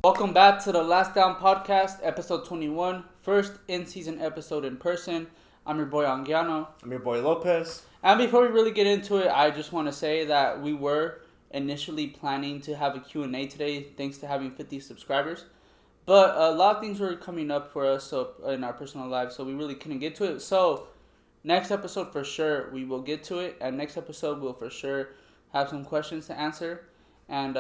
Welcome back to the Last Down Podcast, episode 21, first in-season episode in person. I'm your boy Anguiano. I'm your boy Lopez. And before we really get into it, I just want to say that we were initially planning to have a Q&A today, thanks to having 50 subscribers. But a lot of things were coming up for us in our personal lives, so we really couldn't get to it. So next episode for sure, we will get to it. And next episode, we'll for sure have some questions to answer. And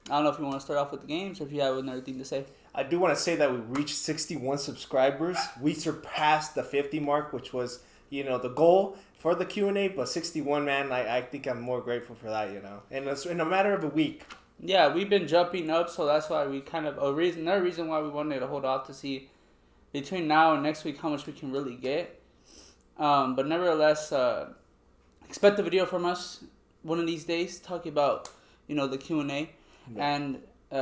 I don't know if you want to start off with the games or if you have another thing to say. I do want to say that we reached 61 subscribers. We surpassed the 50 mark, which was, the goal for the Q&A. But 61, man, I think I'm more grateful for that, And it's in a matter of a week. Yeah, we've been jumping up, so that's why we another reason why we wanted to hold off to see between now and next week how much we can really get. But nevertheless, expect a video from us one of these days talking about, the Q&A. Yeah. And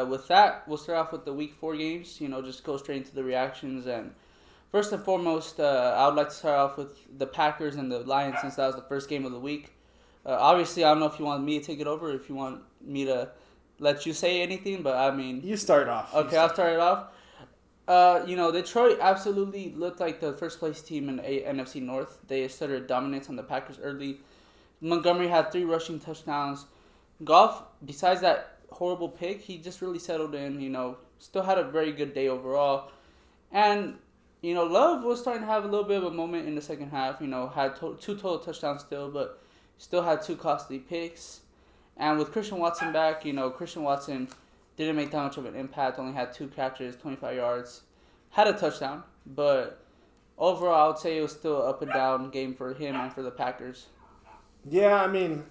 with that, we'll start off with the week 4 games, just go straight into the reactions. And first and foremost, I would like to start off with the Packers and the Lions since that was the first game of the week. Obviously, I don't know if you want me to take it over or if you want me to let you say anything, but I mean... You start off. Okay, I'll start it off. Detroit absolutely looked like the first place team in NFC North. They asserted dominance on the Packers early. Montgomery had 3 rushing touchdowns. Goff, besides that horrible pick, he just really settled in, still had a very good day overall. And, Love was starting to have a little bit of a moment in the second half, had 2 total touchdowns still, but still had 2 costly picks. And with Christian Watson back, Christian Watson didn't make that much of an impact, only had 2 catches, 25 yards, had a touchdown, but overall I would say it was still an up and down game for him and for the Packers. Yeah, I mean...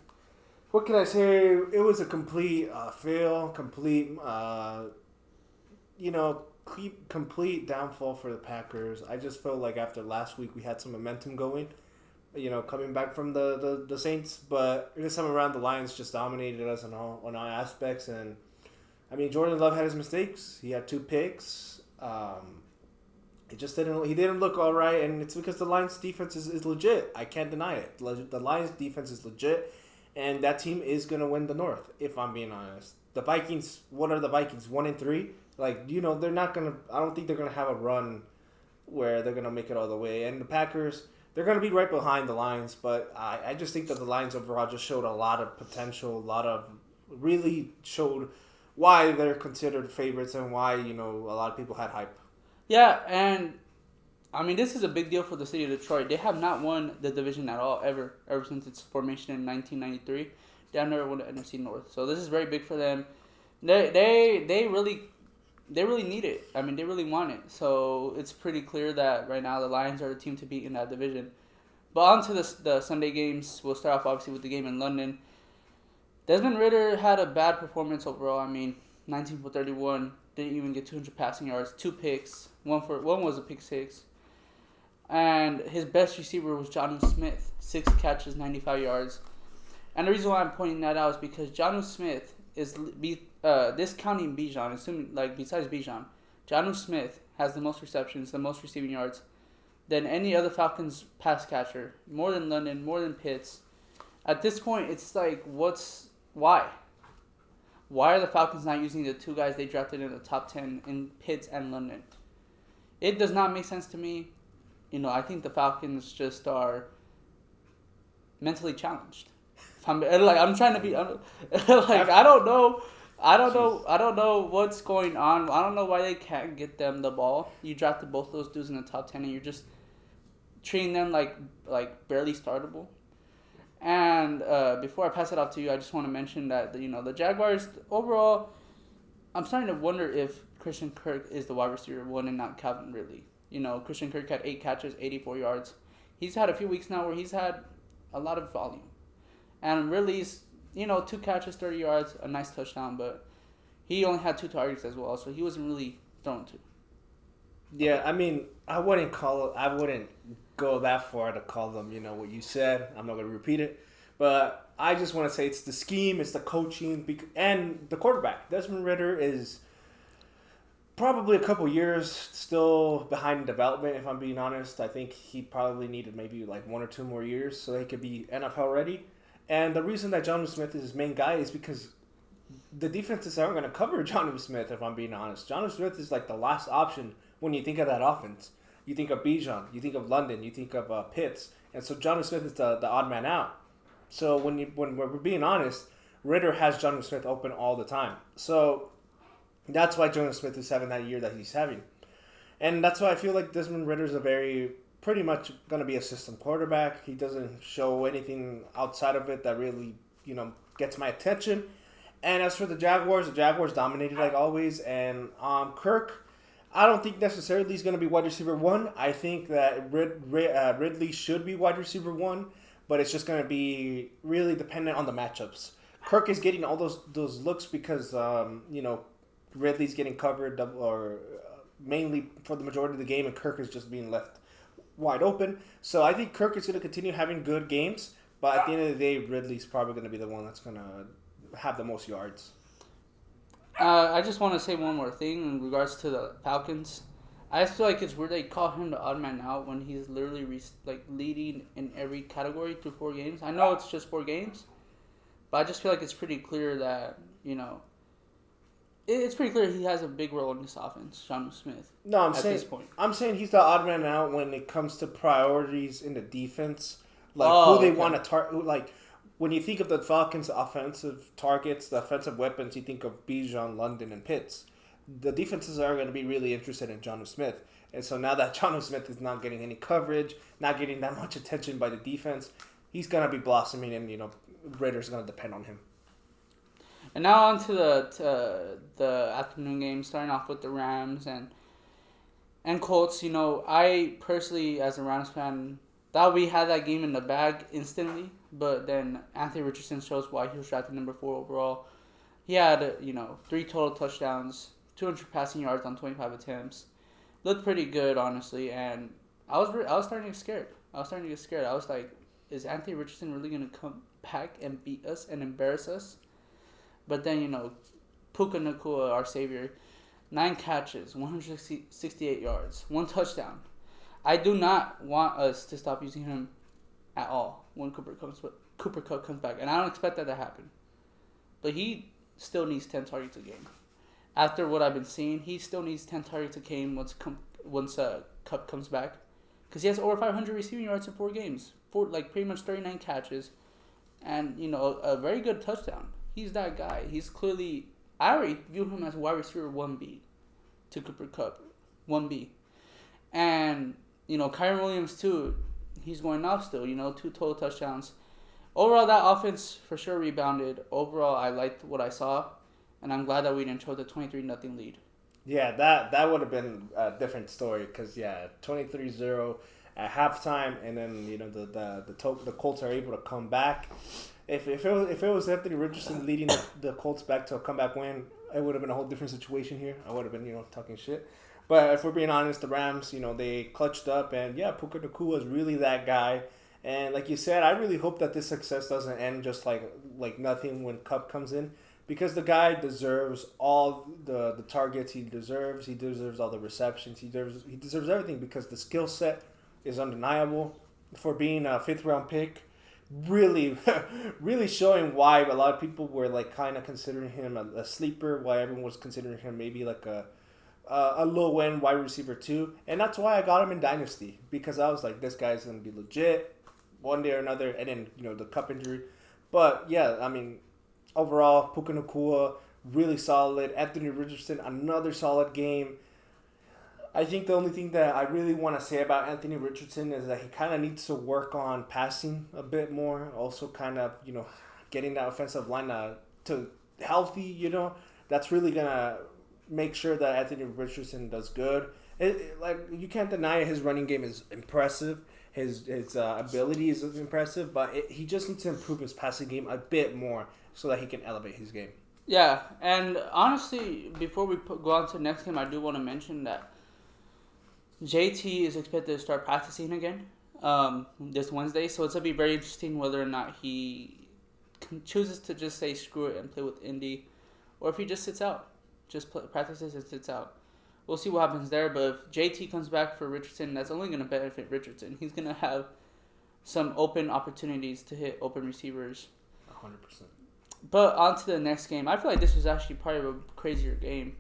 What can I say? It was a complete fail, complete downfall for the Packers. I just felt like after last week we had some momentum going, coming back from the Saints. But this time around, the Lions just dominated us on all aspects. And, I mean, Jordan Love had his mistakes. He had 2 picks. He didn't look all right, and it's because the Lions' defense is legit. I can't deny it. The Lions' defense is legit. And that team is going to win the North, if I'm being honest. The Vikings, what are the Vikings? 1-3? They're not going to... I don't think they're going to have a run where they're going to make it all the way. And the Packers, they're going to be right behind the Lions. But I just think that the Lions overall just showed a lot of potential, really showed why they're considered favorites and why, a lot of people had hype. Yeah, and... I mean, this is a big deal for the city of Detroit. They have not won the division at all, ever since its formation in 1993. They have never won the NFC North. So this is very big for them. They really need it. I mean, they really want it. So it's pretty clear that right now the Lions are the team to beat in that division. But on to the Sunday games. We'll start off, obviously, with the game in London. Desmond Ridder had a bad performance overall. I mean, 19 for 31. Didn't even get 200 passing yards. 2 picks. One was a pick 6. And his best receiver was Jonnu Smith, 6 catches, 95 yards. And the reason why I'm pointing that out is because Jonnu Smith is discounting Bijan, assuming besides Bijan, Jonnu Smith has the most receptions, the most receiving yards than any other Falcons pass catcher, more than London, more than Pitts. At this point, it's like, why? Why are the Falcons not using the 2 guys they drafted in the top 10 in Pitts and London? It does not make sense to me. I think the Falcons just are mentally challenged. I'm trying to be I don't know what's going on. I don't know why they can't get them the ball. You drafted both those dudes in the top 10 and you're just treating them like barely startable. And before I pass it off to you, I just want to mention that the Jaguars overall, I'm starting to wonder if Christian Kirk is the wide receiver 1 and not Calvin Ridley. Christian Kirk had 8 catches, 84 yards. He's had a few weeks now where he's had a lot of volume. And Ridley's, 2 catches, 30 yards, a nice touchdown, but he only had 2 targets as well, so he wasn't really thrown to. Yeah, I mean, I wouldn't go that far to call them, what you said. I'm not going to repeat it. But I just want to say it's the scheme, it's the coaching, and the quarterback. Desmond Ridder is... probably a couple years still behind in development, if I'm being honest. I think he probably needed maybe 1 or 2 more years so he could be NFL ready. And the reason that Jonnu Smith is his main guy is because the defenses aren't going to cover Jonnu Smith, if I'm being honest. Jonnu Smith is like the last option when you think of that offense. You think of Bijan, you think of London, you think of Pitts. And so Jonnu Smith is the odd man out. So when we're being honest, Ritter has Jonnu Smith open all the time. So that's why Jonnu Smith is having that year that he's having. And that's why I feel like Desmond Ritter's pretty much going to be a system quarterback. He doesn't show anything outside of it that really, gets my attention. And as for the Jaguars dominated like always. And Kirk, I don't think necessarily he's going to be wide receiver 1. I think that Ridley should be wide receiver 1, but it's just going to be really dependent on the matchups. Kirk is getting all those looks because, Ridley's getting covered mainly for the majority of the game, and Kirk is just being left wide open. So I think Kirk is going to continue having good games, but at the end of the day, Ridley's probably going to be the one that's going to have the most yards. I just want to say one more thing in regards to the Falcons. I just feel like it's weird they call him the odd man out when he's literally leading in every category through 4 games. I know it's just 4 games, but I just feel like it's pretty clear that, it's pretty clear he has a big role in this offense, Jonnu Smith. No, I'm saying he's the odd man out when it comes to priorities in the defense, who they want to target. Like when you think of the Falcons' offensive targets, the offensive weapons, you think of Bijan, London, and Pitts. The defenses are going to be really interested in Jonnu Smith, and so now that Jonnu Smith is not getting any coverage, not getting that much attention by the defense, he's going to be blossoming, and Ritter's going to depend on him. And now on to the afternoon game, starting off with the Rams and Colts. I personally, as a Rams fan, thought we had that game in the bag instantly, but then Anthony Richardson shows why he was drafted number 4 overall. He had 3 total touchdowns, 200 passing yards on 25 attempts. Looked pretty good, honestly, and I was starting to get scared. I was like, is Anthony Richardson really going to come back and beat us and embarrass us? But then, Puka Nacua, our savior, 9 catches, 168 yards, 1 touchdown. I do not want us to stop using him at all when Cooper Kupp comes back. And I don't expect that to happen. But he still needs 10 targets a game. After what I've been seeing, he still needs 10 targets a game once Kupp comes back. Because he has over 500 receiving yards in 4 games. Pretty much 39 catches. And, a very good touchdown. He's that guy. He's clearly... I already view him as wide receiver 1B to Cooper Kupp. 1B. And, Kyron Williams, too. He's going off still. 2 total touchdowns. Overall, that offense for sure rebounded. Overall, I liked what I saw. And I'm glad that we didn't show the 23-0 lead. Yeah, that would have been a different story. Because, 23-0 at halftime. And then, the Colts are able to come back. If it was Anthony Richardson leading the Colts back to a comeback win, it would have been a whole different situation here. I would have been, talking shit. But if we're being honest, the Rams, they clutched up. And, Puka Nacua is really that guy. And like you said, I really hope that this success doesn't end just like nothing when Kupp comes in. Because the guy deserves all the targets he deserves. He deserves all the receptions. He deserves everything because the skill set is undeniable for being a 5th-round pick. Really, really showing why a lot of people were kind of considering him a sleeper, why everyone was considering him maybe a low-end wide receiver 2. And that's why I got him in Dynasty, because I was like, this guy's going to be legit one day or another, and then, the Kupp injury. But, overall, Puka Nacua, really solid. Anthony Richardson, another solid game. I think the only thing that I really want to say about Anthony Richardson is that he kind of needs to work on passing a bit more. Also kind of, getting that offensive line to healthy, That's really going to make sure that Anthony Richardson does good. You can't deny his running game is impressive. His ability is impressive, but he just needs to improve his passing game a bit more so that he can elevate his game. Yeah, and honestly, before we go on to the next game, I do want to mention that JT is expected to start practicing again this Wednesday, so it's going to be very interesting whether or not he chooses to just say screw it and play with Indy, or if he just sits out, practices and sits out. We'll see what happens there, but if JT comes back for Richardson, that's only going to benefit Richardson. He's going to have some open opportunities to hit open receivers. 100%. But on to the next game. I feel like this was actually probably a crazier game.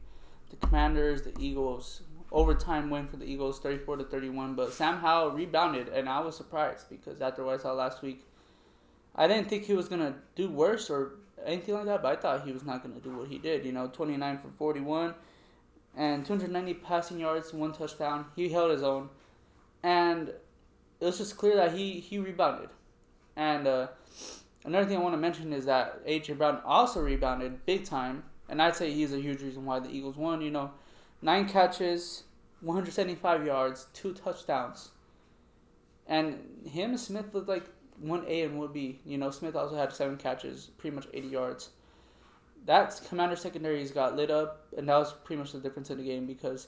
The Commanders, the Eagles. Overtime win for the Eagles, 34-31. But Sam Howell rebounded, and I was surprised because after what I saw last week, I didn't think he was going to do worse or anything like that, but I thought he was not going to do what he did. 29 for 41 and 290 passing yards, 1 touchdown. He held his own. And it was just clear that he rebounded. And another thing I want to mention is that A.J. Brown also rebounded big time. And I'd say he's a huge reason why the Eagles won. 9 catches, 175 yards, 2 touchdowns. And him and Smith looked like 1A and 1B. Smith also had 7 catches, pretty much 80 yards. That Commander secondaries got lit up, and that was pretty much the difference in the game because,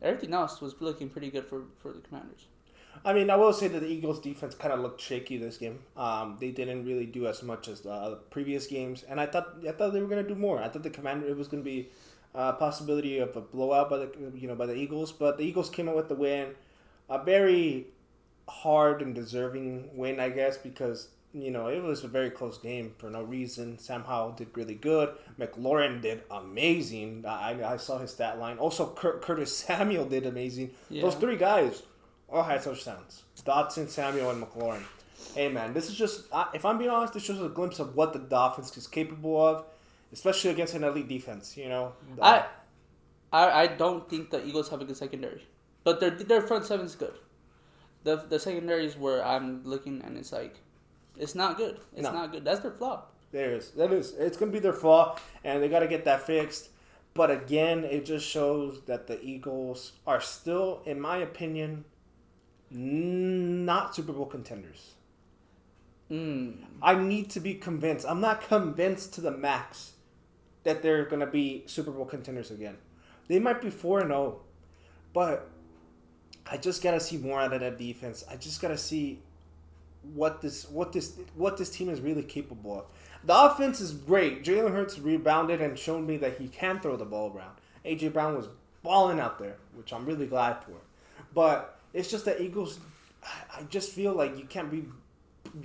everything else was looking pretty good for the Commanders. I mean, I will say that the Eagles' defense kind of looked shaky this game. They didn't really do as much as the previous games, and I thought they were going to do more. I thought it was going to be a possibility of a blowout by the Eagles, but the Eagles came out with the win. A very hard and deserving win, I guess, because it was a very close game for no reason. Sam Howell did really good. McLaurin did amazing. I saw his stat line. Also, Curtis Samuel did amazing. Yeah. Those 3 guys all had touchdowns. Dotson, Samuel, and McLaurin. Hey, man, this is just, if I'm being honest, this shows a glimpse of what the Dolphins is capable of, especially against an elite defense, I don't think the Eagles have a good secondary, but their front seven is good. The secondary is where I'm looking, and it's like, it's not good. Not good. That's their flaw. That is. It's going to be their flaw, and they got to get that fixed. But again, it just shows that the Eagles are still, in my opinion, not Super Bowl contenders. I need to be convinced. I'm not convinced to the max that they're going to be Super Bowl contenders again. They might be 4-0, but I just got to see more out of that defense. I just got to see what this team is really capable of. The offense is great. Jalen Hurts rebounded and showed me that he can throw the ball around. A.J. Brown was balling out there, which I'm really glad for. But it's just the Eagles, I just feel like you can't be,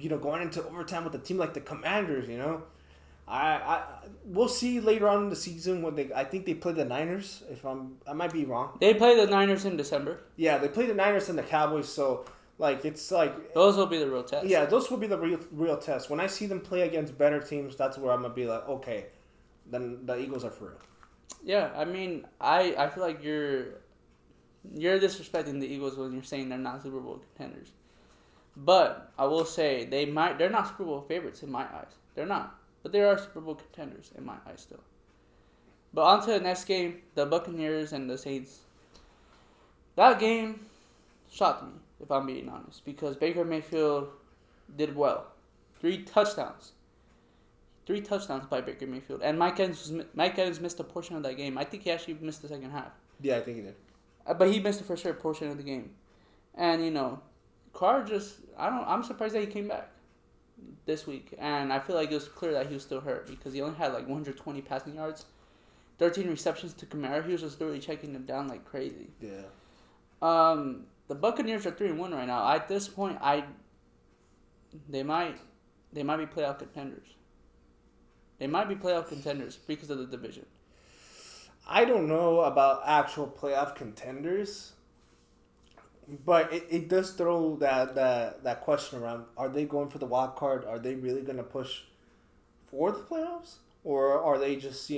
going into overtime with a team like the Commanders, We'll see later on in the season when I think they play the Niners. I might be wrong. They play the Niners in December. Yeah, they play the Niners and the Cowboys, so it's like those will be the real test. Yeah, those will be the real test. When I see them play against better teams, that's where I'm gonna be like, okay, then the Eagles are for real. Yeah, I mean, I feel like you're disrespecting the Eagles when you're saying they're not Super Bowl contenders. But I will say they're not Super Bowl favorites in my eyes. They're not. But they are Super Bowl contenders in my eyes still. But on to the next game, the Buccaneers and the Saints. That game shocked me, if I'm being honest, because Baker Mayfield did well. 3 touchdowns. 3 touchdowns by Baker Mayfield. And Mike Evans missed a portion of that game. I think he actually missed the second half. Yeah, I think he did. But he missed the for sure portion of the game. And, Carr I'm surprised that he came back this week. And I feel like it was clear that he was still hurt because he only had 120 passing yards, 13 receptions to Kamara. He was just literally checking them down like crazy. Yeah. The Buccaneers are 3-1 right now. At this point, they might be playoff contenders. They might be playoff contenders because of the division. I don't know about actual playoff contenders, but it does throw that question around. Are they going for the wild card? Are they really going to push for the playoffs? Or are they just,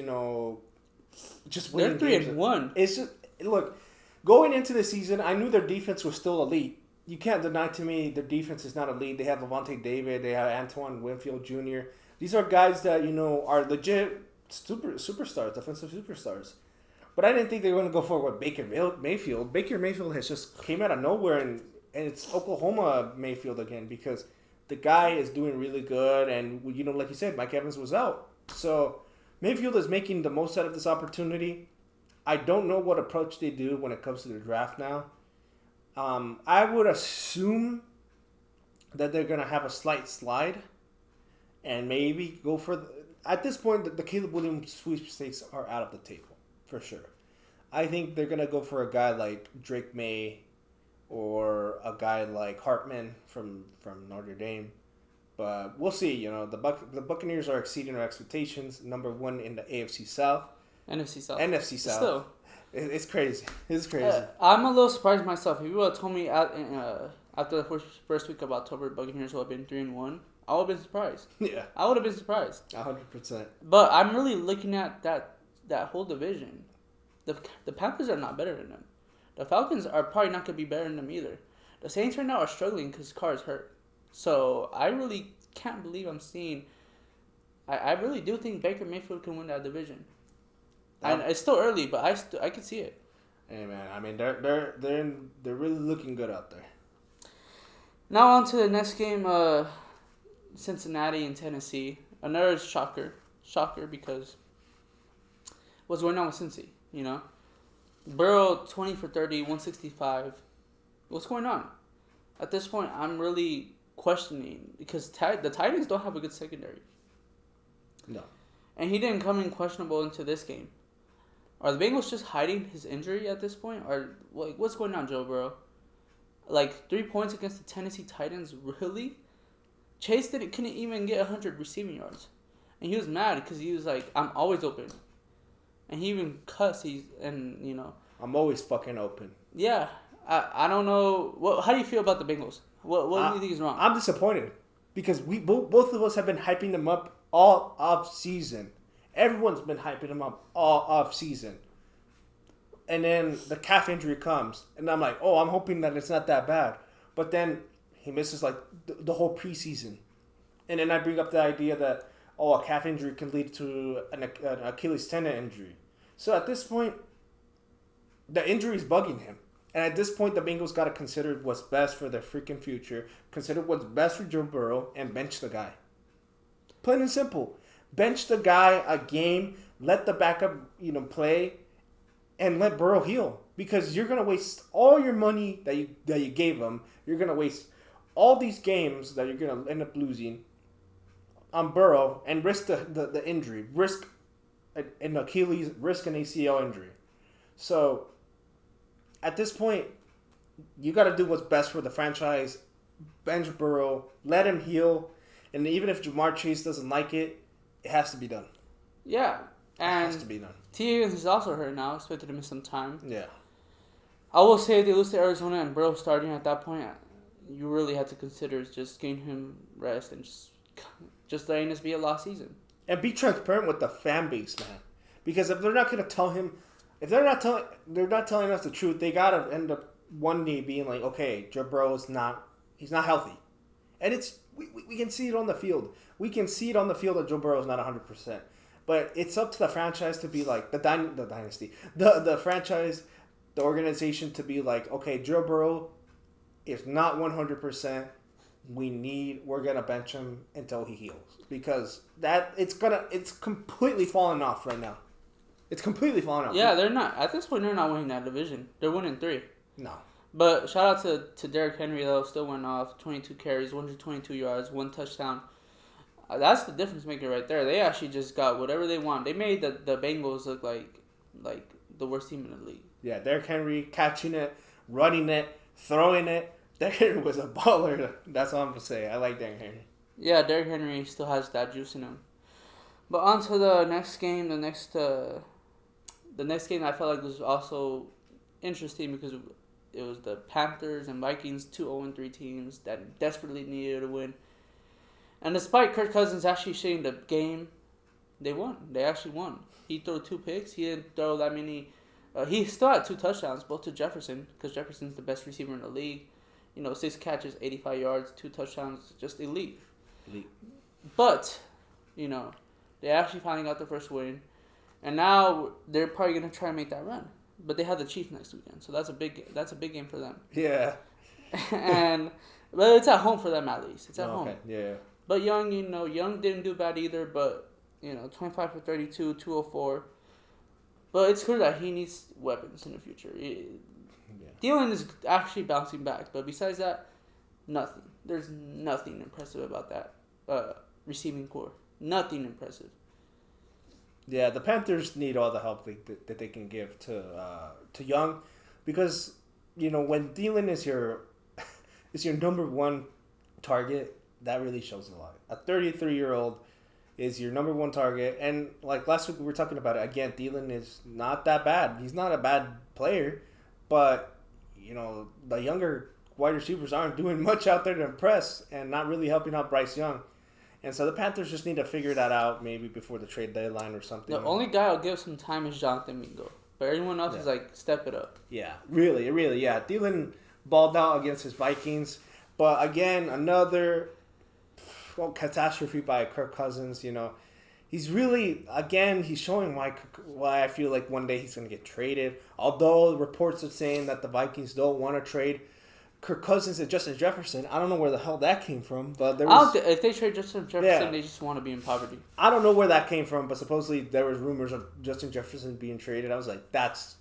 just winning games? They're 3-1. It's just, look, going into the season, I knew their defense was still elite. You can't deny to me their defense is not elite. They have Levante David. They have Antoine Winfield Jr. These are guys that, are legit superstars, defensive superstars. But I didn't think they were going to go for what Baker Mayfield. Baker Mayfield has just came out of nowhere, and it's Oklahoma Mayfield again because the guy is doing really good. And, like you said, Mike Evans was out. So Mayfield is making the most out of this opportunity. I don't know what approach they do when it comes to the draft now. I would assume that they're going to have a slight slide and maybe go for... At this point, the Caleb Williams sweepstakes are out of the table, for sure. I think they're going to go for a guy like Drake May or a guy like Hartman from Notre Dame. But we'll see. You know, the Buccaneers are exceeding our expectations. Number one in the AFC South. NFC South. NFC South. Still. It's crazy. It's crazy. I'm a little surprised myself. If you would have told me after the first week of October, Buccaneers would have been 3-1, I would have been surprised. Yeah. I would have been surprised. 100%. But I'm really looking at that whole division. The Panthers are not better than them. The Falcons are probably not going to be better than them either. The Saints right now are struggling because Carr is hurt. So I really can't believe I'm seeing. I really do think Baker Mayfield can win that division. And it's still early, but I can see it. Hey man, I mean they're really looking good out there. Now on to the next game, Cincinnati and Tennessee. Another shocker because what's going on with Cincy? You know, Burrow 20 for 30, 165. What's going on? At this point, I'm really questioning because the Titans don't have a good secondary. No. And he didn't come in questionable into this game. Are the Bengals just hiding his injury at this point? Or like, what's going on, Joe Burrow? Like 3 points against the Tennessee Titans, really? Chase couldn't even get 100 receiving yards, and he was mad because he was like, "I'm always open," and he even cussed. I'm always fucking open. Yeah, I don't know. How do you feel about the Bengals? What do you think is wrong? I'm disappointed because we both of us have been hyping them up all off season. Everyone's been hyping them up all off season. And then the calf injury comes, and I'm like, oh, I'm hoping that it's not that bad. But then he misses like the whole preseason. And then I bring up the idea that, a calf injury can lead to an Achilles tendon injury. So at this point, the injury is bugging him. And at this point, the Bengals got to consider what's best for their freaking future, consider what's best for Joe Burrow, and bench the guy. Plain and simple. Bench the guy a game, let the backup, play, and let Burrow heal. Because you're gonna waste all your money that you gave him. You're gonna waste all these games that you're gonna end up losing on Burrow and risk the injury, risk an Achilles, risk an ACL injury. So at this point, you got to do what's best for the franchise. Bench Burrow, let him heal, and even if Jamar Chase doesn't like it, it has to be done. Yeah, and it has to be done. T. Higgins is also hurt now. Expected to miss some time. Yeah. I will say if they lose to Arizona and Burrow starting at that point, you really have to consider just giving him rest and just letting this be a lost season. And be transparent with the fan base, man. Because if they're not going to tell him, if they're not telling us the truth, they got to end up one day being like, okay, Joe Burrow he's not healthy. And we can see it on the field. We can see it on the field that Joe Burrow is not 100%. But it's up to the franchise to be like, the dynasty, the franchise, the organization to be like, okay, Joe Burrow is not 100%. We're gonna bench him until he heals, because it's completely falling off right now. It's completely falling off. Yeah, they're not at this point. They're not winning that division. They're winning 3. No. But shout out to Derrick Henry though. Still went off 22 carries, 122 yards, 1 touchdown. That's the difference maker right there. They actually just got whatever they want. They made the Bengals look like the worst team in the league. Yeah, Derrick Henry catching it, running it, throwing it. Derrick Henry was a baller. That's all I'm going to say. I like Derrick Henry. Yeah, Derrick Henry still has that juice in him. But on to the next game. The next game I felt like was also interesting because it was the Panthers and Vikings, 2 0-3 teams that desperately needed a win. And despite Kirk Cousins actually shitting the game, they won. They actually won. He threw 2 picks. He didn't throw that many. He still had 2 touchdowns, both to Jefferson, because Jefferson's the best receiver in the league. 6 catches, 85 yards, 2 touchdowns, just elite. But, they actually finally got their first win. And now they're probably going to try and make that run. But they have the Chiefs next weekend, so that's a big game for them. Yeah. But it's at home for them at least. It's at home. Yeah. But Young didn't do bad either, but 25 for 32, 204. But it's clear that he needs weapons in the future. Thielen is actually bouncing back, but besides that, nothing. There's nothing impressive about that receiving core. Nothing impressive. Yeah, the Panthers need all the help that they can give to Young, because when Thielen is your number one target, that really shows a lot. A 33-year-old is your number one target. And like last week we were talking about it, again, Thielen is not that bad. He's not a bad player, but, the younger wide receivers aren't doing much out there to impress and not really helping out Bryce Young. And so the Panthers just need to figure that out maybe before the trade deadline or something. The only guy I'll give some time is Jonathan Mingo. But everyone else is like, step it up. Yeah, really, yeah. Thielen balled out against his Vikings. But again, another catastrophe by Kirk Cousins. He's really, again, he's showing why I feel like one day he's going to get traded. Although reports are saying that the Vikings don't want to trade Kirk Cousins and Justin Jefferson. I don't know where the hell that came from, but there was... if they trade Justin Jefferson, they just want to be in poverty. I don't know where that came from, but supposedly there was rumors of Justin Jefferson being traded. I was like, that's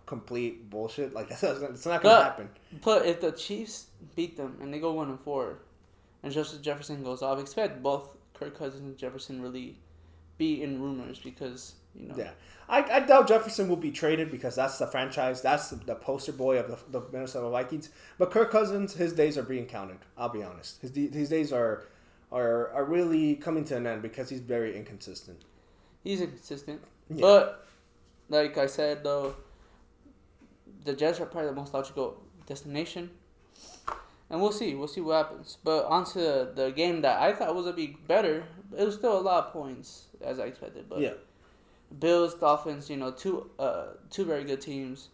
complete bullshit. Like, it's not going to happen. But if the Chiefs beat them and they go 1-4, and Justin Jefferson goes off, expect both Kirk Cousins and Jefferson really be in rumors because, Yeah. I doubt Jefferson will be traded because that's the franchise. That's the poster boy of the Minnesota Vikings. But Kirk Cousins, his days are being counted. I'll be honest. His days are really coming to an end because he's very inconsistent. He's inconsistent. Yeah. But, like I said, though, the Jets are probably the most logical destination. And we'll see. We'll see what happens. But onto the game that I thought was going to be better. It was still a lot of points, as I expected. But yeah. Bills, Dolphins, two very good teams.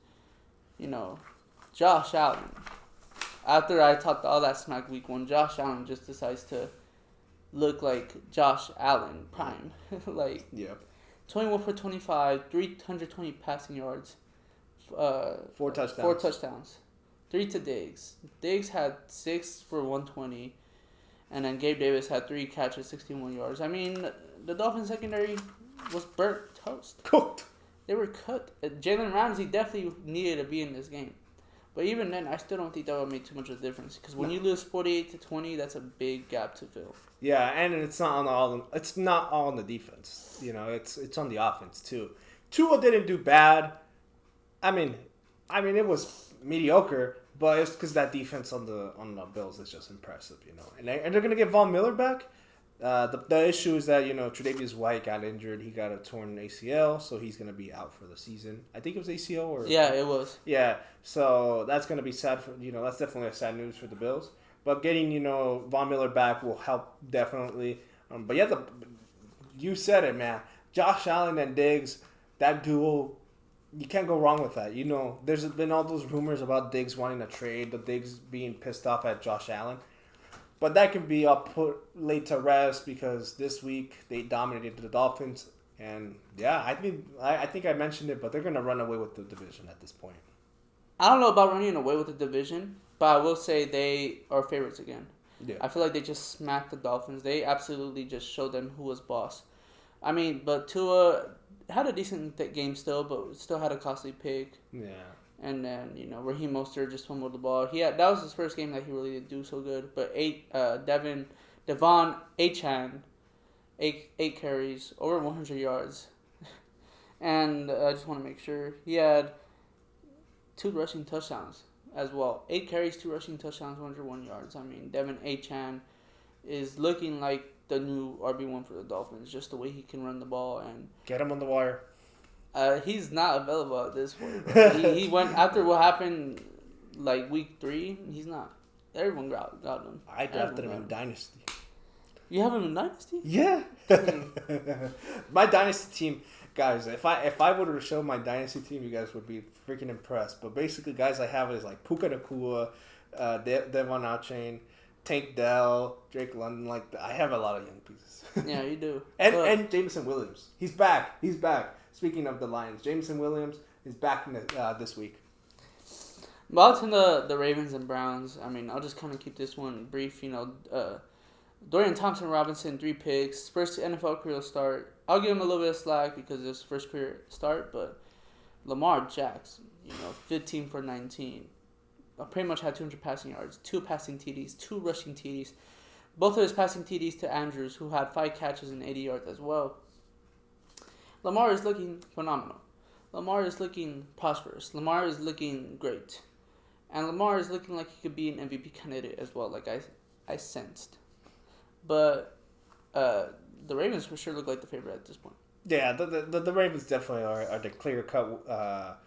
Josh Allen. After I talked all that smack week one, Josh Allen just decides to look like Josh Allen prime. 21 for 25, 320 passing yards. 4 touchdowns. 4 touchdowns. 3 to Diggs. Diggs had 6 for 120. And then Gabe Davis had 3 catches, 61 yards. I mean, the Dolphins secondary was burnt toast. Cooked. They were cooked. Jalen Ramsey definitely needed to be in this game. But even then, I still don't think that would make too much of a difference. Because when you lose 48-20, that's a big gap to fill. Yeah, and it's not all on the defense. It's on the offense too. Tua didn't do bad. I mean, it was mediocre, but it's because that defense on the Bills is just impressive, And they're gonna get Von Miller back. The issue is that Tre'Davious White got injured. He got a torn ACL, so he's gonna be out for the season. I think it was ACL or it was. Yeah, so that's gonna be sad for that's definitely a sad news for the Bills. But getting Von Miller back will help definitely. But yeah, you said it, man. Josh Allen and Diggs, that duo. You can't go wrong with that. There's been all those rumors about Diggs wanting to trade, the Diggs being pissed off at Josh Allen. But that can be put laid to rest because this week they dominated the Dolphins. And, yeah, I think I mentioned it, but they're going to run away with the division at this point. I don't know about running away with the division, but I will say they are favorites again. Yeah. I feel like they just smacked the Dolphins. They absolutely just showed them who was boss. I mean, but Tua had a decent game still, but still had a costly pick. Yeah. And then, Raheem Mostert just fumbled the ball. That was his first game that he really didn't do so good. But Devon Achane, 8 carries, over 100 yards. And I just want to make sure he had 2 rushing touchdowns as well. 8 carries, 2 rushing touchdowns, 101 yards. I mean, Devon Achane is looking like the new RB1 for the Dolphins, just the way he can run the ball and get him on the wire. He's not available at this point. he went after what happened like week 3. He's not. Everyone got him. I drafted him in Dynasty. You have him in Dynasty? Yeah. My Dynasty team, guys. If I were to show my Dynasty team, you guys would be freaking impressed. But basically, guys, I have is like Puka Nacua, Devon Achane, Tank Dell, Drake London. I have a lot of young pieces. Yeah, you do. and Jameson Williams. He's back. Speaking of the Lions, Jameson Williams is back this week. Well, to the Ravens and Browns, I mean, I'll just kind of keep this one brief. Dorian Thompson-Robinson, 3 picks, first NFL career start. I'll give him a little bit of slack because it's his first career start, but Lamar Jackson, 15 for 19. I pretty much had 200 passing yards, 2 passing TDs, 2 rushing TDs. Both of his passing TDs to Andrews, who had 5 catches and 80 yards as well. Lamar is looking phenomenal. Lamar is looking prosperous. Lamar is looking great. And Lamar is looking like he could be an MVP candidate as well, like I sensed. But the Ravens for sure look like the favorite at this point. Yeah, the Ravens definitely are the clear cut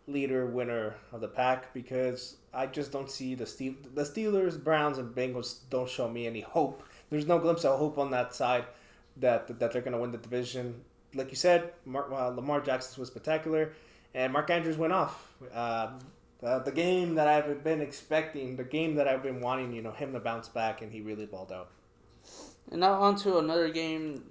leader winner of the pack because I just don't see the Steelers, Browns, and Bengals don't show me any hope. There's no glimpse of hope on that side that they're going to win the division. Like you said, Lamar Jackson was spectacular, and Mark Andrews went off. The game that I've been expecting, the game that I've been wanting, him to bounce back, and he really balled out. And now on to another game,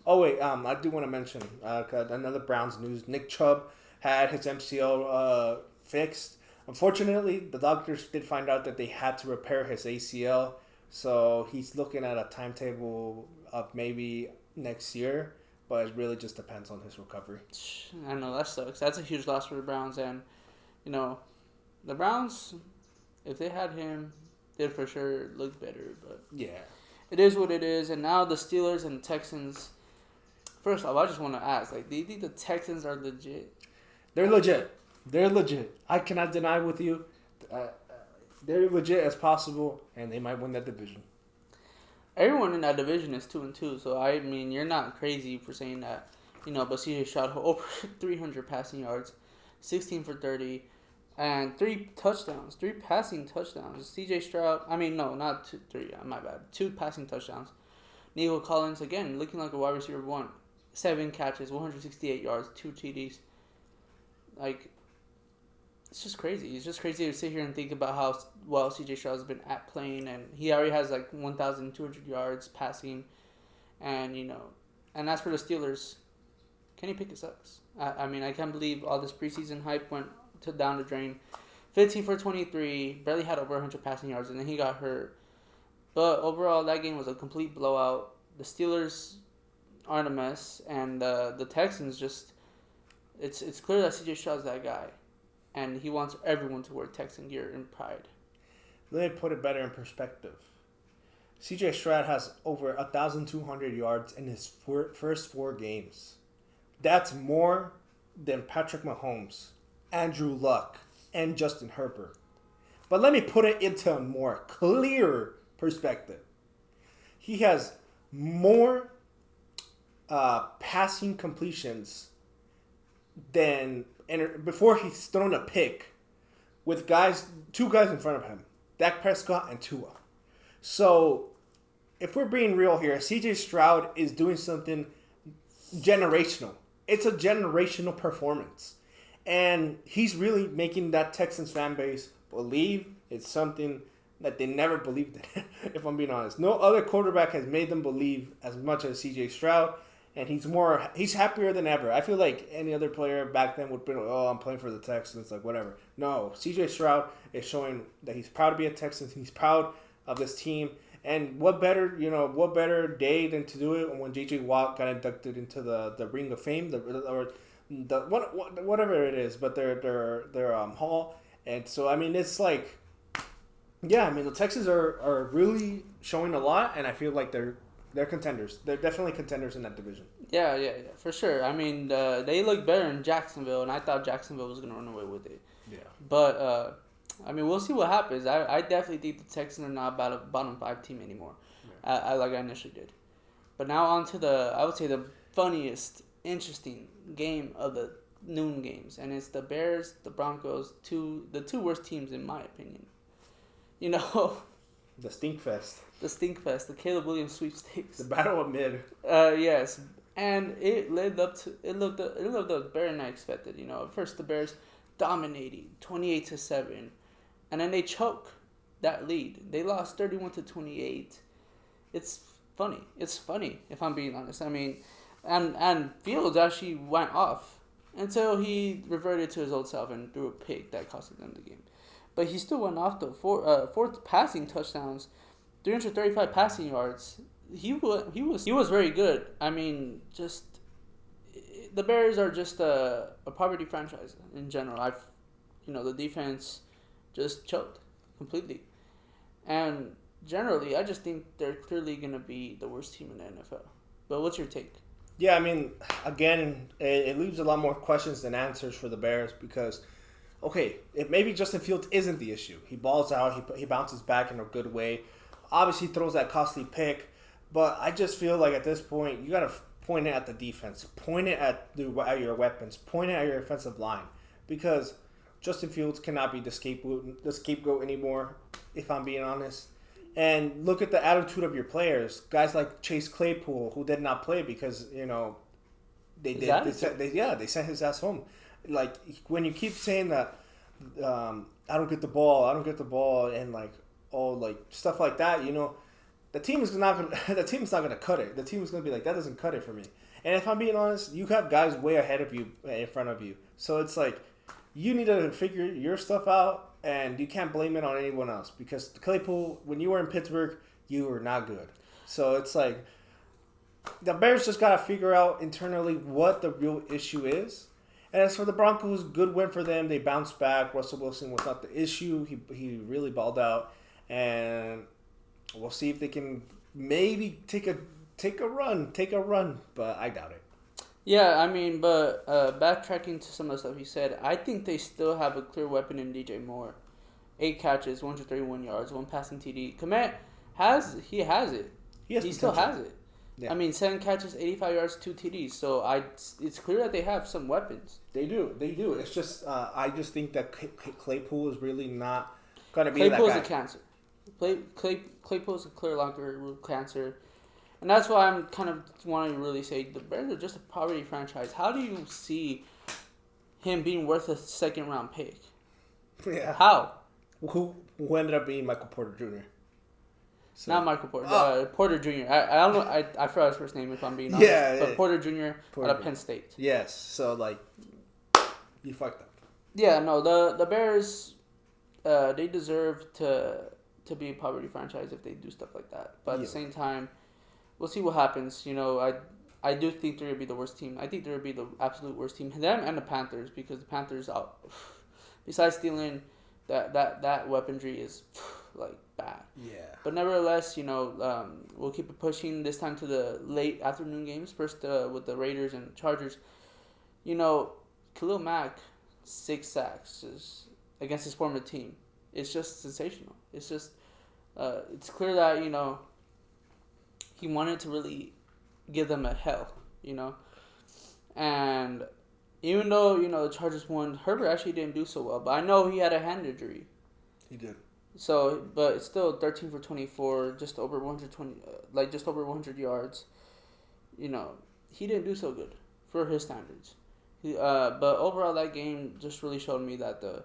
Oh, wait, I do want to mention another Browns news. Nick Chubb had his MCL fixed. Unfortunately, the doctors did find out that they had to repair his ACL, so he's looking at a timetable of maybe next year, but it really just depends on his recovery. I know, that sucks. That's a huge loss for the Browns, and, the Browns, if they had him, they'd for sure look better, but... Yeah. It is what it is, and now the Steelers and Texans. First off, I just want to ask, do you think the Texans are legit? They're legit. They're legit. I cannot deny with you. They're legit as possible, and they might win that division. Everyone in that division is 2-2, so I mean, you're not crazy for saying that. But CJ Stroud over 300 passing yards, 16 for 30. And 3 touchdowns, 3 passing touchdowns. CJ Stroud, no, not 3, my bad. 2 passing touchdowns. Nico Collins, again, looking like a wide receiver 1. 7 catches, 168 yards, 2 TDs. It's just crazy. It's just crazy to sit here and think about how well CJ Stroud has been at playing. And he already has 1,200 yards passing. And, and as for the Steelers, Kenny Pickett sucks. I can't believe all this preseason hype went down the drain. 15 for 23, barely had over 100 passing yards, and then he got hurt. But overall, that game was a complete blowout. The Steelers aren't a mess, and the Texans just... It's clear that CJ Stroud's that guy, and he wants everyone to wear Texan gear in pride. Let me put it better in perspective. CJ Stroud has over 1,200 yards in his first 4 games. That's more than Patrick Mahomes, Andrew Luck, and Justin Herbert. But let me put it into a more clear perspective. He has more passing completions than before he's thrown a pick with 2 guys in front of him, Dak Prescott and Tua. So if we're being real here, CJ Stroud is doing something generational. It's a generational performance. And he's really making that Texans fan base believe it's something that they never believed in, if I'm being honest. No other quarterback has made them believe as much as CJ Stroud, and he's happier than ever. I feel like any other player back then would be like, oh, I'm playing for the Texans, whatever. No, CJ Stroud is showing that he's proud to be a Texan. He's proud of this team. And what better day than to do it when J.J. Watt got inducted into the Ring of Fame, whatever it is, but their hall. And so it's the Texans are really showing a lot, and I feel like they're contenders. They're definitely contenders in that division. Yeah, for sure. They look better in Jacksonville, and I thought Jacksonville was gonna run away with it. Yeah. But we'll see what happens. I definitely think the Texans are not about a bottom 5 team anymore, I initially did. But now on to I would say the funniest, interesting game of the noon games, and it's the Bears, the Broncos, the 2 worst teams in my opinion. The Stink Fest. The Stink Fest, the Caleb Williams sweepstakes. The Battle of Mid. Yes, and it looked up better than I expected. At first the Bears dominating 28-7, and then they choke that lead. They lost 31-28. It's funny. It's funny if I'm being honest. And Fields actually went off until he reverted to his old self and threw a pick that costed them the game. But he still went off the 4 passing touchdowns, 335 passing yards. He was very good. The Bears are just a poverty franchise in general. The defense just choked completely, and generally, I just think they're clearly gonna be the worst team in the NFL. But what's your take? Yeah, again, it leaves a lot more questions than answers for the Bears because, okay, maybe Justin Fields isn't the issue. He balls out, he bounces back in a good way. Obviously, throws that costly pick, But I just feel like at this point, you got to point it at the defense, point it at your weapons, point it at your offensive line, because Justin Fields cannot be the scapegoat anymore. If I'm being honest. And look at the attitude of your players. Guys like Chase Claypool, who did not play because they sent his ass home. Like when you keep saying that, I don't get the ball, and like stuff like that. The team is not gonna cut it. The team is gonna be like, that doesn't cut it for me. And if I'm being honest, you have guys way ahead of you in front of you. So it's like you need to figure your stuff out, and you can't blame it on anyone else, because Claypool, when you were in Pittsburgh, you were not good. So it's like the Bears just gotta figure out internally what the real issue is. And as for the Broncos, good win for them. They bounced back. Russell Wilson was not the issue. He really balled out, and we'll see if they can maybe take a run, but I doubt it. Yeah, I mean, but backtracking to some of the stuff you said, I think they still have a clear weapon in DJ Moore. 8 catches, 131 yards, 1 passing TD. Komet has it. He still has it. Yeah. I mean, 7 catches, 85 yards, 2 TDs. So it's clear that they have some weapons. They do. It's just I just think that Claypool is really not gonna be that guy. Claypool's a cancer. Claypool's a clear locker room cancer. And that's why I'm kind of wanting to really say the Bears are just a poverty franchise. How do you see him being worth a second-round pick? Yeah. How? Who ended up being Michael Porter Jr.? So. Not Michael Porter. Porter Jr. I don't know. I forgot his first name, if I'm being honest. Yeah. But Porter Jr. out of Penn State. Yes. So, like, you fucked up. Yeah, no. The Bears, they deserve to be a poverty franchise if they do stuff like that. But at the same time, we'll see what happens. I do think they're going to be the worst team. I think they're going to be the absolute worst team. Them and the Panthers, because the Panthers, besides stealing, that weaponry is, like, bad. Yeah. But nevertheless, we'll keep it pushing this time to the late afternoon games. First with the Raiders and Chargers. Khalil Mack, 6 sacks against his former team. It's just sensational. It's just, it's clear that, he wanted to really give them a hell, And even though, the Chargers won, Herbert actually didn't do so well. But I know he had a hand injury. He did. So, but it's still 13 for 24, just over 100 yards. He didn't do so good for his standards. But overall, that game just really showed me that the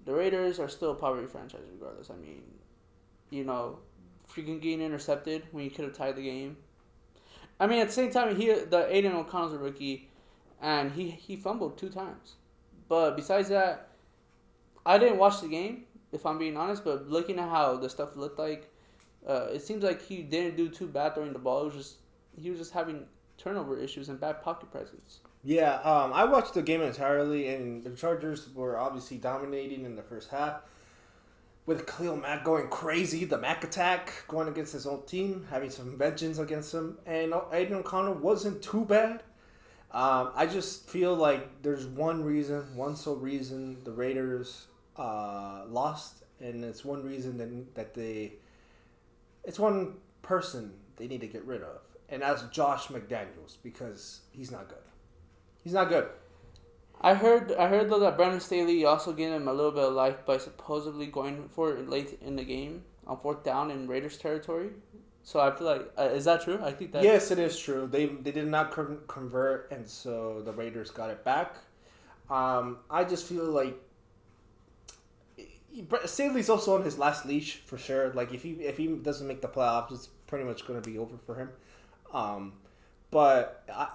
Raiders are still a poverty franchise regardless. I mean, freaking getting intercepted when you could have tied the game. I mean, at the same time, the Aiden O'Connell's a rookie, and he fumbled 2 times. But besides that, I didn't watch the game, if I'm being honest, but looking at how the stuff looked like, it seems like he didn't do too bad throwing the ball. He was just having turnover issues and bad pocket presence. Yeah, I watched the game entirely, and the Chargers were obviously dominating in the first half, with Khalil Mack going crazy, the Mack attack, going against his own team, having some vengeance against him, and Aiden O'Connell wasn't too bad. I just feel like there's one sole reason the Raiders lost, and it's one reason it's one person they need to get rid of, and that's Josh McDaniels, because he's not good. He's not good. I heard though that Brandon Staley also gave him a little bit of life by supposedly going for it late in the game on 4th down in Raiders territory. So I feel like is that true? I think that yes, it is true. They did not convert, and so the Raiders got it back. I just feel like Staley's also on his last leash for sure. Like if he doesn't make the playoffs, it's pretty much going to be over for him.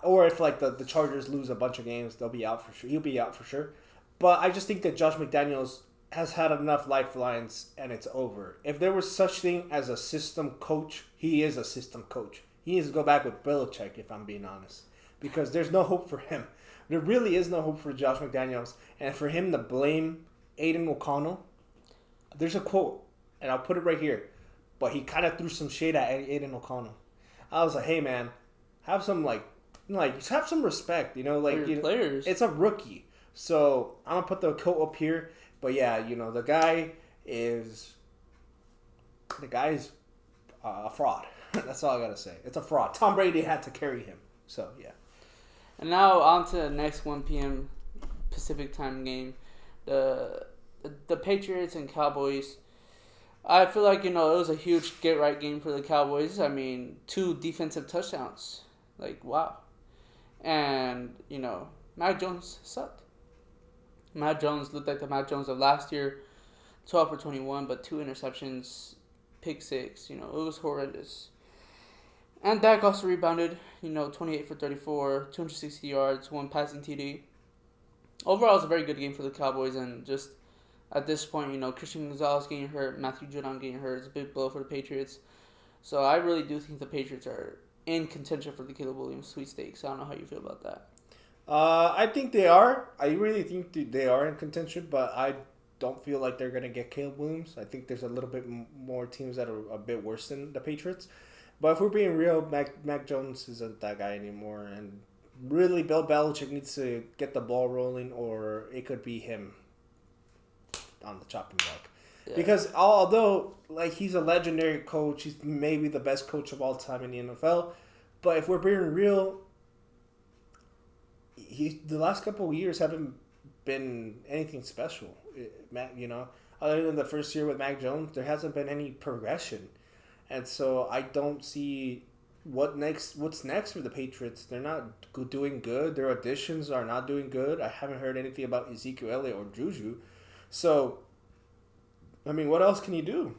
Or if like the Chargers lose a bunch of games, they'll be out for sure. He'll be out for sure. But I just think that Josh McDaniels has had enough lifelines, and it's over. If there was such thing as a system coach, he is a system coach. He needs to go back with Belichick, if I'm being honest, because there's no hope for him. There really is no hope for Josh McDaniels, and for him to blame Aiden O'Connell, there's a quote, and I'll put it right here, but he kind of threw some shade at Aiden O'Connell. I was like, hey man, have some have some respect, for your players. It's a rookie, so I'm gonna put the quote up here. But yeah, the guy is a fraud. That's all I gotta say. It's a fraud. Tom Brady had to carry him. So yeah. And now on to the next 1 p.m. Pacific time game, the Patriots and Cowboys. I feel like it was a huge get right game for the Cowboys. I mean, 2 defensive touchdowns, like wow, and Mac Jones sucked. Mac Jones looked like the Mac Jones of last year, 12 for 21, but 2 interceptions, pick 6. It was horrendous. And Dak also rebounded, 28 for 34, 260 yards, 1 passing TD. Overall, it was a very good game for the Cowboys, and just at this point, Christian Gonzalez getting hurt, Matthew Judon getting hurt is a big blow for the Patriots. So I really do think the Patriots are in contention for the Caleb Williams sweepstakes. I don't know how you feel about that. I think they are. I really think they are in contention, but I don't feel like they're going to get Caleb Williams. I think there's a little bit more teams that are a bit worse than the Patriots. But if we're being real, Mac Jones isn't that guy anymore. And really, Bill Belichick needs to get the ball rolling, or it could be him on the chopping block. Yeah. Because although he's a legendary coach, he's maybe the best coach of all time in the NFL. But if we're being real, the last couple of years haven't been anything special. Other than the first year with Mac Jones, there hasn't been any progression. And so I don't see what's next for the Patriots. They're not doing good. Their additions are not doing good. I haven't heard anything about Ezekiel Elliott or Juju. So, I mean, what else can you do?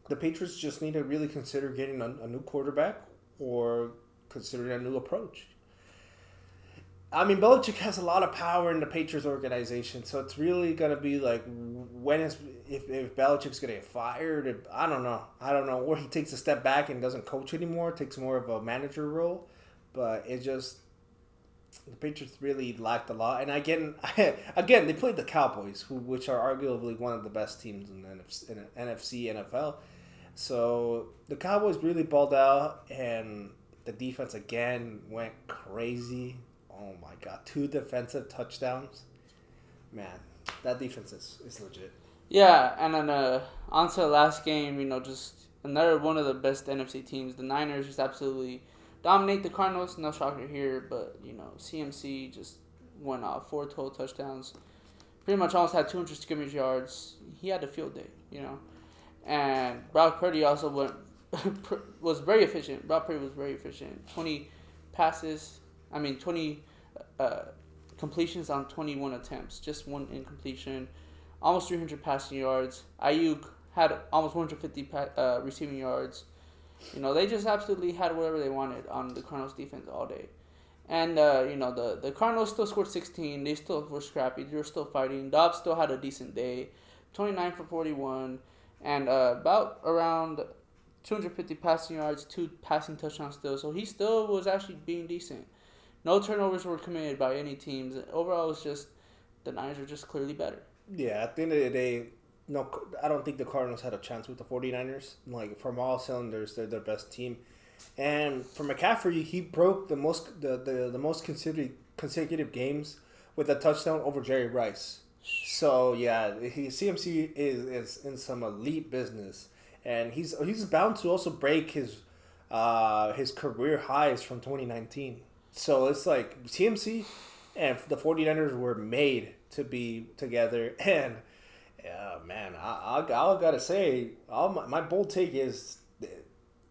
The Patriots just need to really consider getting a new quarterback or considering a new approach. I mean, Belichick has a lot of power in the Patriots organization, so it's really gonna be like if Belichick's gonna get fired. I don't know, or he takes a step back and doesn't coach anymore, takes more of a manager role. But the Patriots really lacked a lot. And again, they played the Cowboys, which are arguably one of the best teams in the NFC NFL. So the Cowboys really balled out, and the defense again went crazy. Oh my God, 2 defensive touchdowns. Man, that defense is legit. Yeah, and then on to the last game, just another one of the best NFC teams. The Niners just absolutely dominate the Cardinals. No shocker here, but, CMC just went off 4 total touchdowns. Pretty much almost had 200 scrimmage yards. He had a field day, And Brock Purdy also was very efficient. Brock Purdy was very efficient. 20 completions on 21 attempts. Just 1 incompletion. Almost 300 passing yards. Ayuk had almost 150 receiving yards. They just absolutely had whatever they wanted on the Cardinals defense all day. And, the Cardinals still scored 16. They still were scrappy. They were still fighting. Dobbs still had a decent day. 29 for 41. And about around 250 passing yards, 2 passing touchdowns still. So he still was actually being decent. No turnovers were committed by any teams. Overall, it was just the Niners are just clearly better. Yeah, at the end of the day, no, I don't think the Cardinals had a chance with the 49ers. From all cylinders, they're their best team. And for McCaffrey, he broke the most consecutive games with a touchdown over Jerry Rice. So yeah, CMC is in some elite business, and he's bound to also break his career highs from 2019. So it's like CMC and the 49ers were made to be together. And man, I gotta say, my bold take is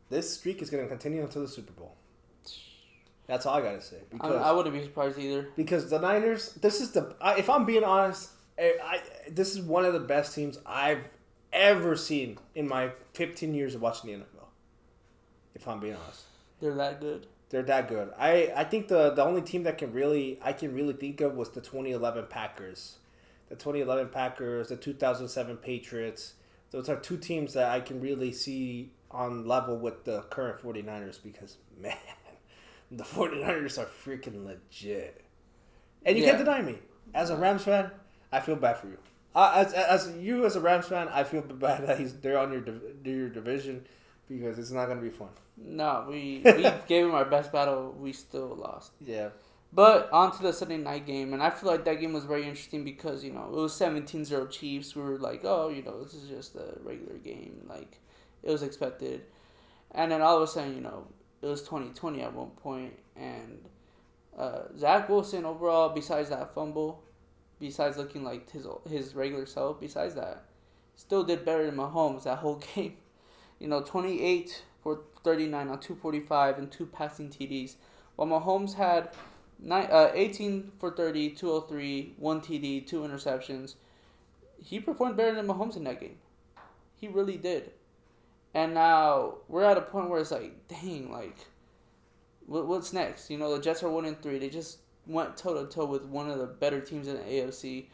this streak is going to continue until the Super Bowl. That's all I gotta say. Because I wouldn't be surprised either. Because the Niners, if I'm being honest, this is one of the best teams I've ever seen in my 15 years of watching the NFL. If I'm being honest, they're that good. They're that good. I think the only team that I can really think of was the 2011 Packers. The 2011 Packers, the 2007 Patriots. Those are 2 teams that I can really see on level with the current 49ers because, man, the 49ers are freaking legit. And you can't deny me. As a Rams fan, I feel bad for you. As a Rams fan, I feel bad that they're on your division because it's not going to be fun. No, we gave them our best battle. We still lost. Yeah. But on to the Sunday night game. And I feel like that game was very interesting because, it was 17-0 Chiefs. We were like, this is just a regular game. Like, it was expected. And then all of a sudden, it was 2020 at one point, and Zach Wilson overall, besides that fumble, besides looking like his regular self, besides that, still did better than Mahomes that whole game. 28 for 39 on 245 and 2 passing TDs, while Mahomes had 18 for 30, 203, 1 TD, 2 interceptions. He performed better than Mahomes in that game. He really did. And now we're at a point where it's like, dang, like, what's next? The Jets are 1-3. They just went toe-to-toe with one of the better teams in the AFC.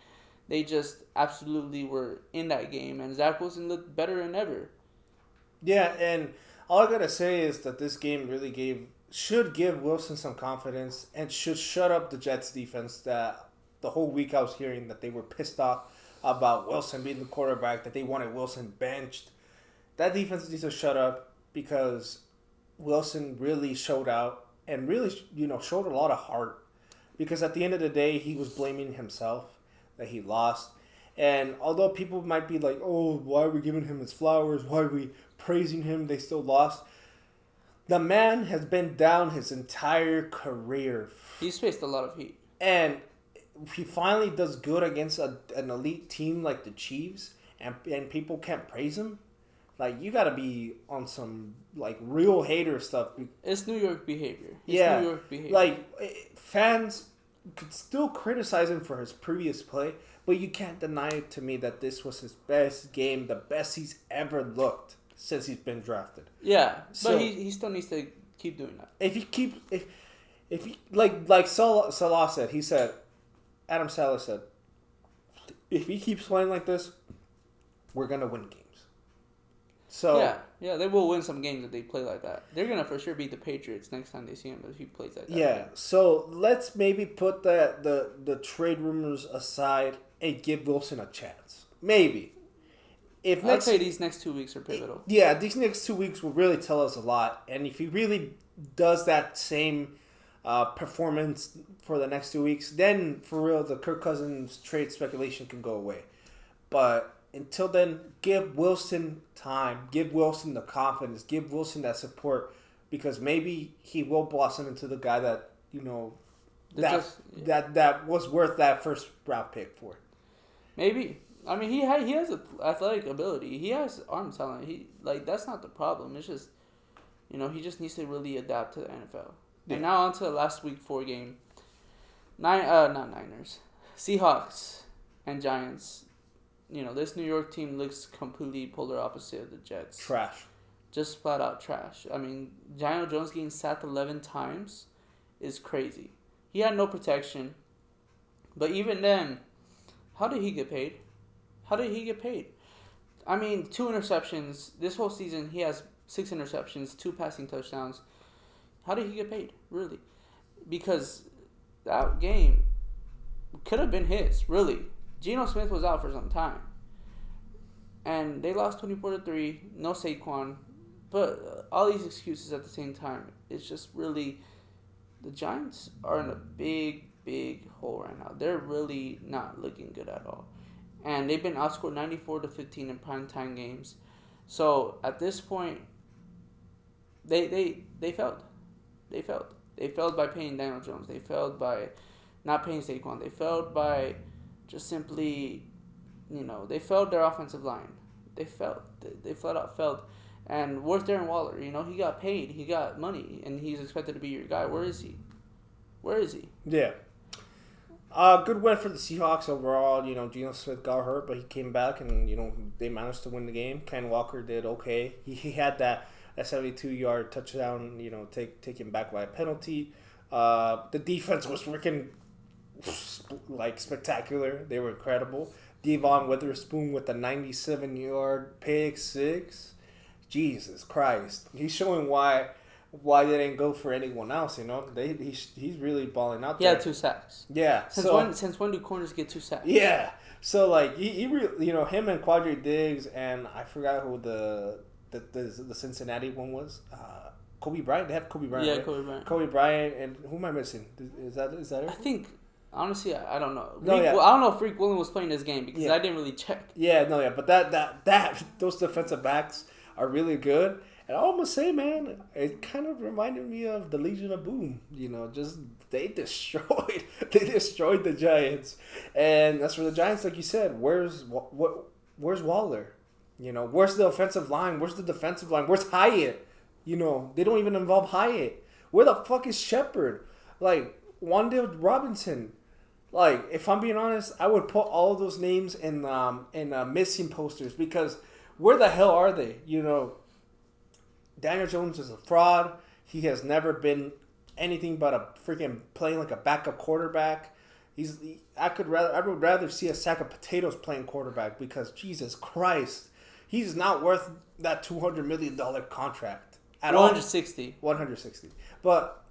They just absolutely were in that game, and Zach Wilson looked better than ever. Yeah, and all I gotta say is that this game really should give Wilson some confidence and should shut up the Jets defense that the whole week I was hearing that they were pissed off about Wilson being the quarterback, that they wanted Wilson benched. That defense needs to shut up because Wilson really showed out and really, showed a lot of heart. Because at the end of the day, he was blaming himself that he lost. And although people might be like, oh, why are we giving him his flowers? Why are we praising him? They still lost. The man has been down his entire career. He's faced a lot of heat. And he finally does good against an elite team like the Chiefs, and people can't praise him. Like, you got to be on some, like, real hater stuff. It's New York behavior. New York behavior. Like, fans could still criticize him for his previous play, but you can't deny it to me that this was his best game, the best he's ever looked since he's been drafted. Yeah, so, but he still needs to keep doing that. If he like Salah said, Adam Salah said, if he keeps playing like this, we're gonna win games. So yeah, they will win some games if they play like that. They're gonna for sure beat the Patriots next time they see him if he plays like that. Yeah, so let's maybe put the trade rumors aside and give Wilson a chance. Maybe. I'd say these next 2 weeks are pivotal. Yeah, these next 2 weeks will really tell us a lot. And if he really does that same performance for the next 2 weeks, then for real, the Kirk Cousins trade speculation can go away. But until then, give Wilson time. Give Wilson the confidence. Give Wilson that support. Because maybe he will blossom into the guy that, that was worth that first round pick for. Maybe. I mean, he has athletic ability. He has arm talent. That's not the problem. It's just, he just needs to really adapt to the NFL. Yeah. And now on to the last week 4 game. Not Niners. Seahawks and Giants. This New York team looks completely polar opposite of the Jets. Trash. Just flat out trash. I mean, Daniel Jones getting sacked 11 times is crazy. He had no protection. But even then, how did he get paid? I mean, 2 interceptions. This whole season, he has 6 interceptions, 2 passing touchdowns. How did he get paid, really? Because that game could have been his, really. Geno Smith was out for some time. And they lost 24-3, no Saquon. But all these excuses at the same time, it's just really, the Giants are in a big, big hole right now. They're really not looking good at all. And they've been outscored 94-15 in primetime games. So at this point, they failed. They failed by paying Daniel Jones. They failed by not paying Saquon. They failed by just simply, they failed their offensive line. They failed. They flat out failed. And where's Darren Waller? He got paid. He got money. And he's expected to be your guy. Where is he? Yeah. Good win for the Seahawks overall. Geno Smith got hurt, but he came back and, they managed to win the game. Ken Walker did okay. He had that 72-yard touchdown, taken back by a penalty. The defense was freaking, spectacular. They were incredible. Devon Witherspoon with a 97-yard pick 6. Jesus Christ. He's showing why they didn't go for anyone else, He's really balling out there. He had 2 sacks. Yeah. Since when do corners get 2 sacks? Yeah. So, he really, him and Quadri Diggs, and I forgot who the Cincinnati one was. Kobe Bryant. They have Kobe Bryant. Yeah, right? Kobe Bryant. Kobe Bryant, and who am I missing? Is that it? I think, honestly, I don't know. No, yeah. I don't know if Freak Williams was playing this game because I didn't really check. Yeah, no, yeah, but that those defensive backs are really good. And I almost say, man, it kind of reminded me of the Legion of Boom. Just they destroyed the Giants, and that's for the Giants, like you said. Where's Waller? Where's the offensive line? Where's the defensive line? Where's Hyatt? They don't even involve Hyatt. Where the fuck is Shepard? Like Wandale Robinson. Like, if I'm being honest, I would put all of those names in missing posters because where the hell are they? Daniel Jones is a fraud. He has never been anything but a freaking playing like a backup quarterback. I would rather see a sack of potatoes playing quarterback because Jesus Christ, he's not worth that $200 million contract at 160. all. 160. But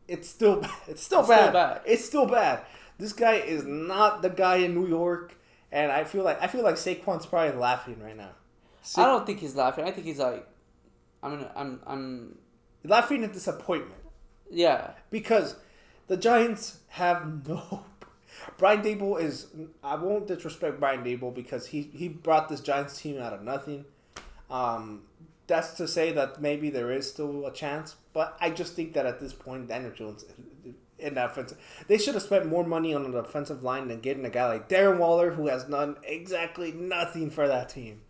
it's still bad. It's still bad. This guy is not the guy in New York, and I feel like Saquon's probably laughing right now. I don't think he's laughing. I think he's like, I'm laughing at disappointment. Yeah, because the Giants have no. Brian Daboll is. I won't disrespect Brian Daboll because he brought this Giants team out of nothing. That's to say that maybe there is still a chance, but I just think that at this point, Daniel Jones in that offensive, they should have spent more money on an offensive line than getting a guy like Darren Waller who has done exactly nothing for that team.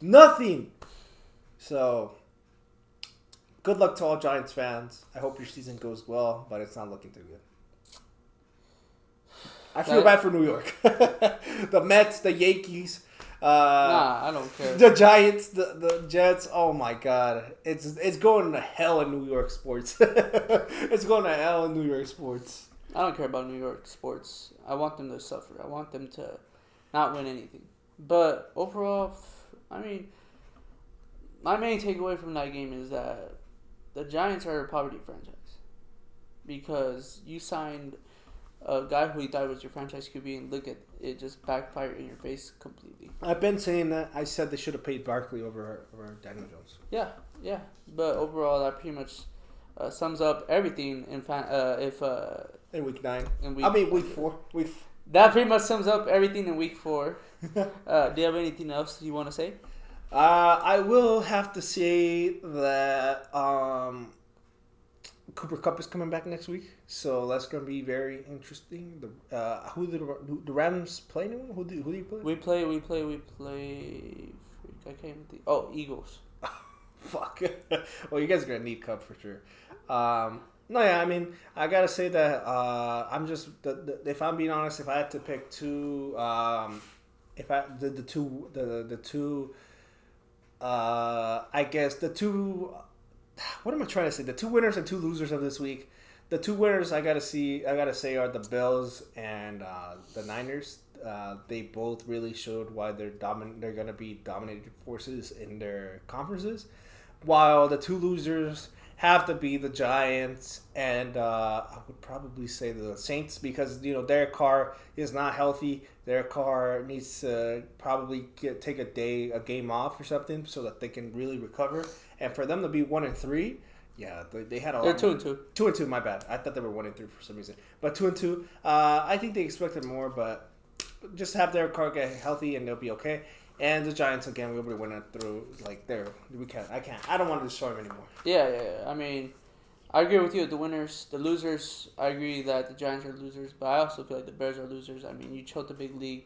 Nothing. So, good luck to all Giants fans. I hope your season goes well, but it's not looking too good. I feel bad for New York. The Mets, the Yankees. I don't care. The Giants, the Jets. Oh my God, it's going to hell in New York sports. It's going to hell in New York sports. I don't care about New York sports. I want them to suffer. I want them to not win anything. But overall, I mean, my main takeaway from that game is that the Giants are a poverty franchise because you signed a guy who you thought was your franchise QB, and look at it, just backfired in your face completely. I've been saying that. I said they should have paid Barkley over Daniel Jones. Yeah. But overall, that pretty much sums up everything in in week 9. Week 4. That pretty much sums up everything in week 4. Do you have anything else you want to say? I will have to say that Cooper Kupp is coming back next week, so that's going to be very interesting. Who the Rams play anyone? Who do you play? We play. I can't even think. Oh, Eagles. Fuck. Well, you guys are going to need Kupp for sure. No, yeah, I mean, I gotta say that I'm just if I'm being honest, if I had to pick two, I guess the two. What am I trying to say? The two winners and two losers of this week. The two winners I gotta say are the Bills and the Niners. They both really showed why they're gonna be dominated forces in their conferences, while the two losers have to be the Giants and I would probably say the Saints because Derek Carr is not healthy. Derek Carr needs to probably take a game off or something so that they can really recover. And for them to be 1-3, yeah, they had a. They're 2-2. 2-2. My bad. I thought they were 1-3 for some reason, but 2-2. I think they expected more, but just have Derek Carr get healthy and they'll be okay. And the Giants again, we'll be winning through I don't want to destroy them anymore. Yeah. I mean, I agree with you. The winners, the losers. I agree that the Giants are losers, but I also feel like the Bears are losers. I mean, you choked the big league,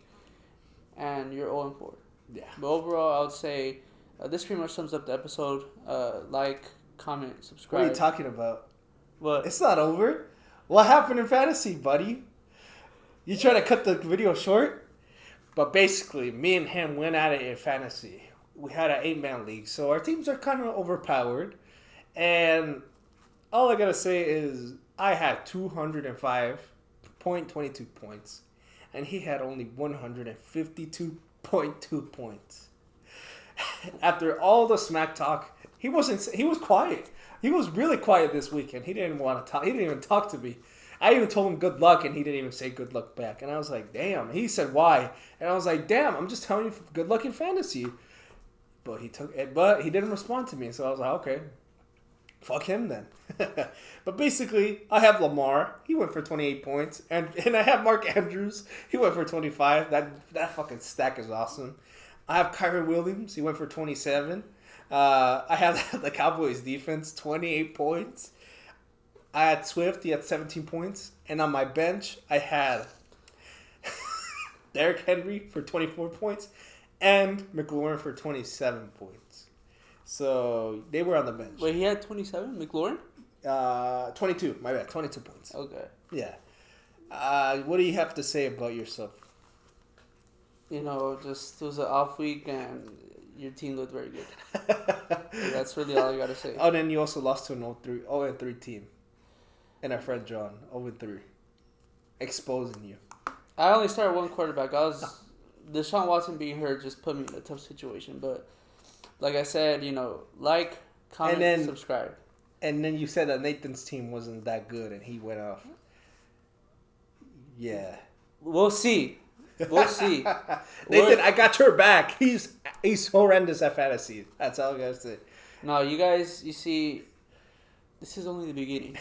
and you're 0-4. Yeah. But overall, I would say this pretty much sums up the episode. Like, comment, subscribe. What are you talking about? What? It's not over. What happened in fantasy, buddy? You trying to cut the video short? But basically, me and him went at it in fantasy. We had an 8-man league, so our teams are kind of overpowered. And all I gotta say is I had 205.22 points, and he had only 152.2 points. After all the smack talk, he was quiet. He was really quiet this weekend. He didn't want to talk. He didn't even talk to me. I even told him good luck, and he didn't even say good luck back. And I was like, damn. He said, why? And I was like, damn, I'm just telling you good luck in fantasy. But he didn't respond to me. So I was like, okay, fuck him then. But basically, I have Lamar. He went for 28 points. And I have Mark Andrews. He went for 25. That fucking stack is awesome. I have Kyron Williams. He went for 27. I have the Cowboys defense, 28 points. I had Swift, he had 17 points. And on my bench, I had Derrick Henry for 24 points and McLaurin for 27 points. So they were on the bench. Wait, he had 27? McLaurin? 22. My bad. 22 points. Okay. Yeah. What do you have to say about yourself? You know, just it was an off week and your team looked very good. That's really all I got to say. Oh, then you also lost to an 0-3 team. And our friend John, 0-3. Exposing you. I only started one quarterback. Deshaun Watson being hurt just put me in a tough situation. But like I said, you know, like, comment, and subscribe. And then you said that Nathan's team wasn't that good and he went off. Yeah. We'll see. We'll see. Nathan, I got your back. He's horrendous at fantasy. That's all I gotta say. No, you guys, you see, this is only the beginning.